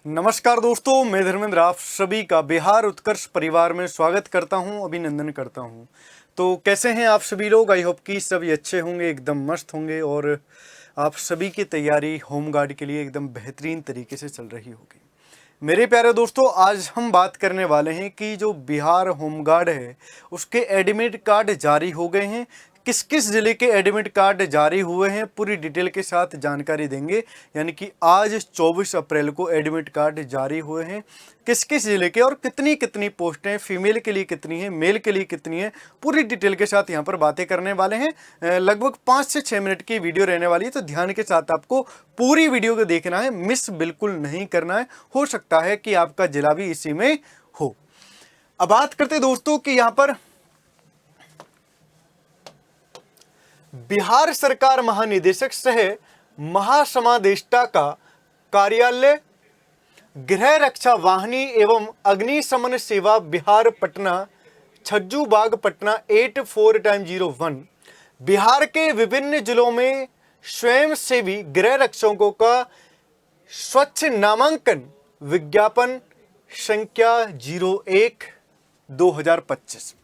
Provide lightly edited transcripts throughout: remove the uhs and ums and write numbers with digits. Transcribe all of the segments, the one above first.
नमस्कार दोस्तों, मैं धर्मेंद्र आप सभी का बिहार उत्कर्ष परिवार में स्वागत करता हूं, अभिनंदन करता हूं। तो कैसे हैं आप सभी लोग? आई होप कि सभी अच्छे होंगे, एकदम मस्त होंगे और आप सभी की तैयारी होमगार्ड के लिए एकदम बेहतरीन तरीके से चल रही होगी। मेरे प्यारे दोस्तों, आज हम बात करने वाले हैं कि जो बिहार होमगार्ड है उसके एडमिट कार्ड जारी हो गए हैं। किस किस ज़िले के एडमिट कार्ड जारी हुए हैं पूरी डिटेल के साथ जानकारी देंगे। यानी कि आज 24 अप्रैल को एडमिट कार्ड जारी हुए हैं, किस किस ज़िले के और कितनी कितनी पोस्टें, फीमेल के लिए कितनी है, मेल के लिए कितनी है, पूरी डिटेल के साथ यहाँ पर बातें करने वाले हैं। लगभग 5 से 6 मिनट की वीडियो रहने वाली है, तो ध्यान के साथ आपको पूरी वीडियो को देखना है, मिस बिल्कुल नहीं करना है। हो सकता है कि आपका जिला भी इसी में हो। अब बात करते दोस्तों कि यहाँ पर बिहार सरकार महानिदेशक सह महासमादेष्टा का कार्यालय गृह रक्षा वाहिनी एवं अग्निशमन सेवा बिहार पटना छज्जू बाग पटना 84-01 बिहार के विभिन्न जिलों में स्वयंसेवी गृह रक्षकों का स्वच्छ नामांकन विज्ञापन संख्या 01/2025।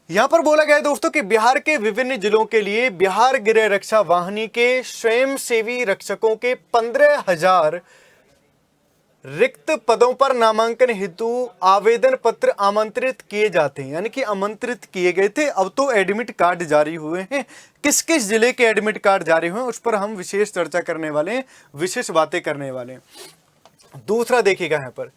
यहां पर बोला गया है दोस्तों कि बिहार के विभिन्न जिलों के लिए बिहार गृह रक्षा वाहिनी के स्वयंसेवी रक्षकों के 15,000 रिक्त पदों पर नामांकन हेतु आवेदन पत्र आमंत्रित किए जाते हैं। यानी कि आमंत्रित किए गए थे, अब तो एडमिट कार्ड जारी हुए हैं। किस किस जिले के एडमिट कार्ड जारी हुए हैं उस पर हम विशेष चर्चा करने वाले हैं, विशेष बातें करने वाले हैं। दूसरा देखिएगा, यहाँ पर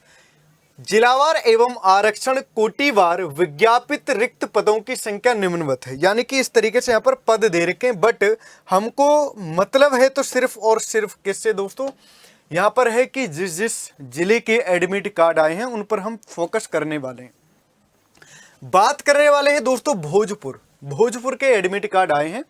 जिलावार एवं आरक्षण कोटिवार विज्ञापित रिक्त पदों की संख्या निम्नवत है। यानी कि इस तरीके से यहाँ पर पद दे रखे हैं, बट हमको मतलब है तो सिर्फ और सिर्फ किससे दोस्तों, यहाँ पर है कि जिस जिस जिले के एडमिट कार्ड आए हैं उन पर हम फोकस करने वाले हैं। बात करने वाले हैं दोस्तों भोजपुर के एडमिट कार्ड आए हैं।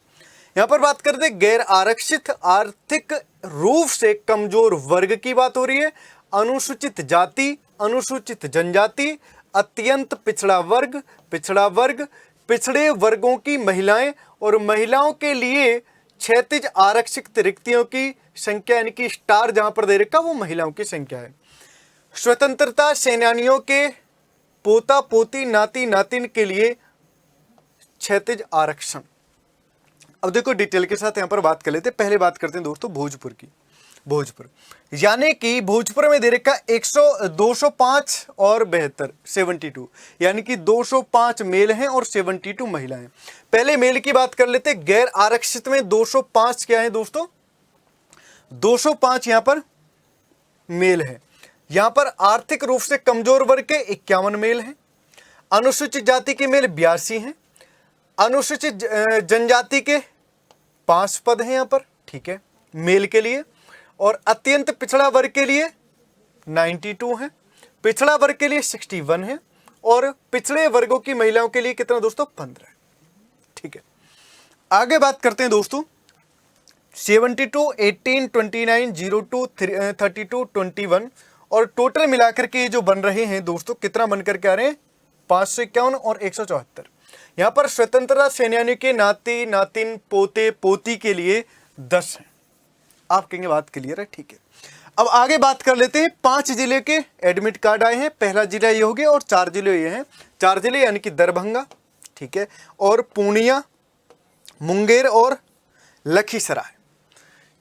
यहाँ पर बात करते हैं गैर आरक्षित आर्थिक रूप से कमजोर वर्ग की बात हो रही है। अनुसूचित जाति, अनुसूचित जनजाति, अत्यंत पिछड़ा वर्ग, पिछड़े वर्गों की महिलाएं और महिलाओं के लिए क्षैतिज आरक्षित रिक्तियों की संख्या, यानी कि स्टार जहां पर दे रखा वो महिलाओं की संख्या है। स्वतंत्रता सेनानियों के पोता पोती नाती नातिन के लिए क्षैतिज आरक्षण। अब देखो डिटेल के साथ यहां पर बात कर लेते हैं। पहले बात करते हैं दोस्तों भोजपुर की। भोजपुर यानी कि भोजपुर में दे रखा 205 और 72 72, यानी कि 205 मेल हैं और 72 महिलाएं। पहले मेल की बात कर लेते हैं। गैर आरक्षित में 205 क्या है दोस्तों, 205 यहां पर मेल है। यहां पर आर्थिक रूप से कमजोर वर्ग के 51 मेल हैं। अनुसूचित जाति के मेल 82 हैं। अनुसूचित जनजाति के 5 पद हैं यहां पर, ठीक है, मेल के लिए। और अत्यंत पिछड़ा वर्ग के लिए 92 है, पिछड़ा वर्ग के लिए 61 है और पिछड़े वर्गों की महिलाओं के लिए कितना दोस्तों 15 है, ठीक है। आगे बात करते हैं दोस्तों 72, 18, 29, 02, 32, 21 और टोटल मिलाकर के ये जो बन रहे हैं दोस्तों, कितना बन करके आ रहे हैं 551 और 174। यहां पर स्वतंत्रता सेनानियों के नाती नातिन पोते पोती के लिए 10 है। आप कहेंगे बात क्लियर है, ठीक है। अब आगे बात कर लेते हैं 5 जिले के एडमिट कार्ड आए हैं। पहला जिला ये हो गया और 4 जिले ये हैं। 4 जिले यानी कि दरभंगा, ठीक है, और पूर्णिया, मुंगेर और लखीसराय।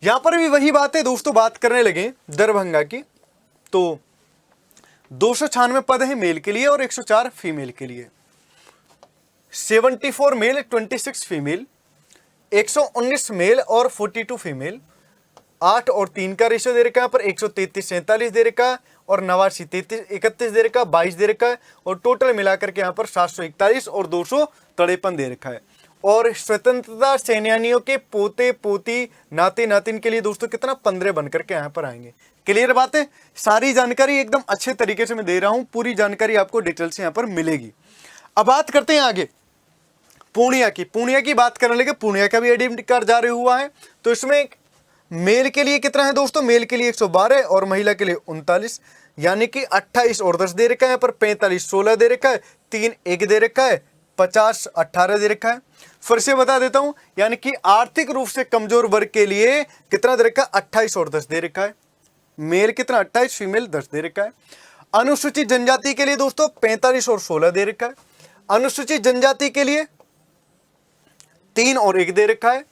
यहां पर भी वही बात है दोस्तों, बात करने लगे दरभंगा की, तो 296 पद हैं मेल के लिए और 104 फीमेल के लिए। 74 मेल 26 फीमेल, 119 मेल और 42 फीमेल। 8 और 3 का रेशियो दे रखा है, यहाँ पर 133 47 दे रखा है और 89 33 31 दे रखा है, 22 दे रखा है और टोटल मिलाकर के यहाँ पर 741 और 253 दे रखा है। और स्वतंत्रता सेनानियों के पोते पोती नाते नातिन के लिए दोस्तों कितना 15 बनकर के यहाँ पर आएंगे। क्लियर बात है, सारी जानकारी एकदम अच्छे तरीके से मैं दे रहा हूँ, पूरी जानकारी आपको डिटेल से यहाँ पर मिलेगी। अब बात करते हैं आगे पूर्णिया की बात करने लगे। पूर्णिया का भी एडमिट कार्ड जारी हुआ है। तो इसमें मेल के लिए कितना है दोस्तों, मेल के लिए 112 और महिला के लिए 39, यानी कि 28 और 10 दे रखा है, यहाँ पर 45 16 दे रखा है, 3 1 दे रखा है, 50 18 दे रखा है। फिर से बता देता हूं, यानी कि आर्थिक रूप से कमजोर वर्ग के लिए कितना दे रखा है, 28 और 10 दे रखा है। मेल कितना 28, फीमेल 10 दे रखा है। अनुसूचित जनजाति के लिए दोस्तों 45 और 16 दे रखा है। अनुसूचित जनजाति के लिए 3 और 1 दे रखा है।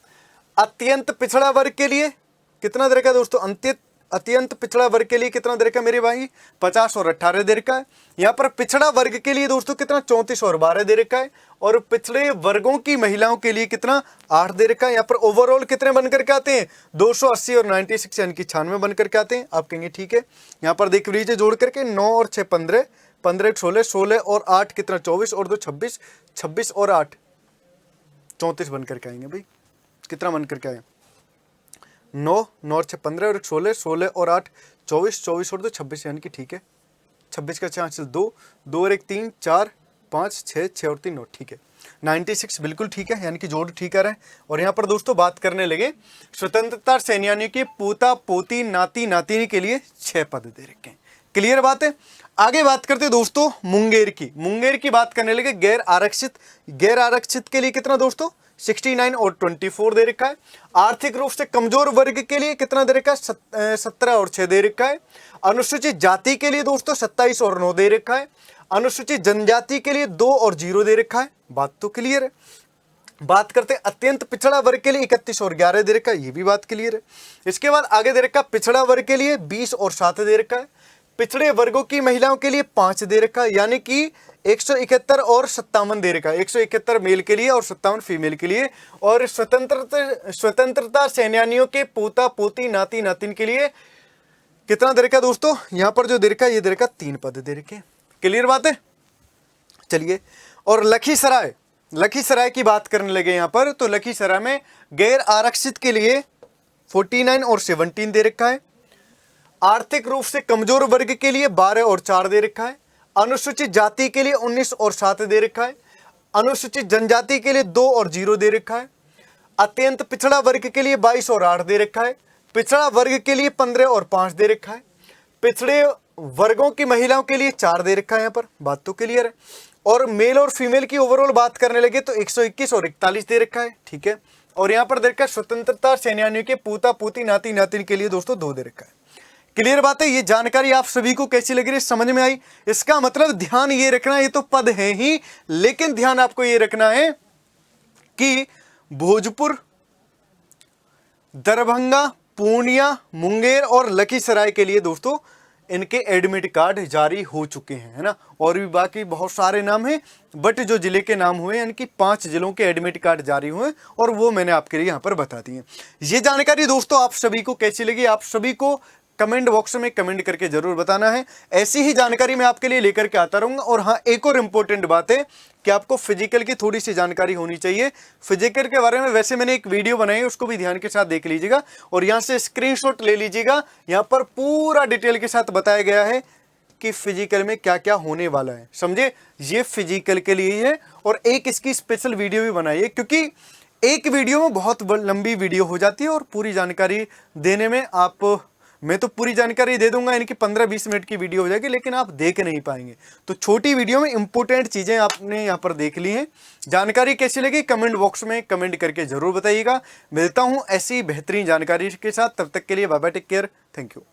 अत्यंत पिछड़ा वर्ग के लिए कितना दे रखा है दोस्तों? अत्यंत पिछड़ा वर्ग के लिए कितना दे रखा है मेरे भाई? 50 और 18 दे रखा है। यहाँ पर पिछड़ा वर्ग के लिए दोस्तों कितना? 34 और 12 दे रखा है। और पिछड़े वर्गों की महिलाओं के लिए कितना? 8 दे रखा है। यहाँ पर ओवरऑल कितने बनकर के आते हैं? 280 और 96 यानी कि 96 बनकर के आते हैं। आप कहेंगे ठीक है। यहाँ पर देख लीजिए जोड़ करके 9 और 6 15, 15 16, 16 और 8 कितना? 24 और 2 26, 26 और 8 34 बनकर के आएंगे भाई। कितना बनकर के आए? 9, 9 और 6 15 और 16, 16 और 8 24, 24 और 2 26 यानी कि ठीक है। 26 का 4 2, 2 और 1 3 4 5 6, 6 और 3 9 ठीक है। 96 बिल्कुल ठीक है, यानी कि जोड़ ठीक आ रहा है। और यहाँ पर दोस्तों बात करने लगे स्वतंत्रता सेनानियों के पोता पोती नाती नातिनी के लिए 6 पद दे रखे हैं। क्लियर बात है। आगे बात करते हैं दोस्तों मुंगेर की। मुंगेर की बात करने लगे गैर आरक्षित के लिए कितना दोस्तों? 69 और 24 दे रखा है। आर्थिक रूप से कमजोर वर्ग के लिए कितना दे रखा है? 17 और 6 दे रखा है। अनुसूचित जाति के लिए दोस्तों 27 और 9 दे रखा है। अनुसूचित जनजाति के लिए 2 और 0 दे रखा है। बात तो क्लियर है। बात करते हैं अत्यंत पिछड़ा वर्ग के लिए 31 और 11 दे रखा है। ये भी बात क्लियर है। इसके बाद आगे दे रखा है पिछड़ा वर्ग के लिए 20 और 7 दे रखा है। पिछड़े वर्गों की महिलाओं के लिए 5 दे रखा है, यानी कि 171 और 57 दे रखा है। 171 मेल के लिए और 57 फीमेल के लिए। और स्वतंत्रता सेनानियों के पोता पोती नाती नातिन के लिए कितना दे रखा है दोस्तों? यहाँ पर जो दे रखा है ये दे रखा 3 पद दे रखे। क्लियर बात है। चलिए, और लखीसराय की बात करने लगे यहाँ पर, तो लखीसराय में गैर आरक्षित के लिए 49 और 17 दे रखा है। आर्थिक रूप से कमजोर वर्ग के लिए 12 और 4 दे रखा है। अनुसूचित जाति के लिए 19 और 7 दे रखा है। अनुसूचित जनजाति के लिए 2 और 0 दे रखा है। अत्यंत पिछड़ा वर्ग के लिए 22 और 8 दे रखा है। पिछड़ा वर्ग के लिए 15 और 5 दे रखा है। पिछड़े वर्गों की महिलाओं के लिए 4 दे रखा है। यहाँ पर बात तो क्लियर है। और मेल और फीमेल की ओवरऑल बात करने लगे तो 121 और 41 दे रखा है। ठीक है। और यहाँ पर दे रखा है स्वतंत्रता सेनानियों के पोता पोती नाती नातिन के लिए दोस्तों 2 दे रखा है। क्लियर बात है। ये जानकारी आप सभी को कैसी लग रही है? समझ में आई? इसका मतलब ध्यान ये रखना, ये तो पद है ही, लेकिन ध्यान आपको ये रखना है कि भोजपुर, दरभंगा, पूर्णिया, मुंगेर और लखीसराय के लिए दोस्तों इनके एडमिट कार्ड जारी हो चुके हैं, है ना। और भी बाकी बहुत सारे नाम हैं, बट जो जिले के नाम हुए यानी कि 5 जिलों के एडमिट कार्ड जारी हुए और वो मैंने आपके लिए यहाँ पर बता दी है। ये जानकारी दोस्तों आप सभी को कैसी लगी? आप सभी को कमेंट बॉक्स में कमेंट करके जरूर बताना है। ऐसी ही जानकारी मैं आपके लिए लेकर के आता रहूंगा। और हाँ, एक और इम्पोर्टेंट बात है कि आपको फिजिकल की थोड़ी सी जानकारी होनी चाहिए। फिजिकल के बारे में वैसे मैंने एक वीडियो बनाई है, उसको भी ध्यान के साथ देख लीजिएगा और यहाँ से स्क्रीनशॉट ले लीजिएगा। यहाँ पर पूरा डिटेल के साथ बताया गया है कि फिजिकल में क्या क्या होने वाला है। समझे? ये फिजिकल के लिए है और एक इसकी स्पेशल वीडियो भी बनाई है, क्योंकि एक वीडियो में बहुत लंबी वीडियो हो जाती है और पूरी जानकारी देने में मैं तो पूरी जानकारी दे दूंगा, यानी कि 15-20 मिनट की वीडियो हो जाएगी, लेकिन आप देख नहीं पाएंगे। तो छोटी वीडियो में इंपॉर्टेंट चीजें आपने यहाँ पर देख ली हैं। जानकारी कैसी लगी कमेंट बॉक्स में कमेंट करके जरूर बताइएगा। मिलता हूँ ऐसी बेहतरीन जानकारी के साथ, तब तक के लिए bye bye, take care, thank you.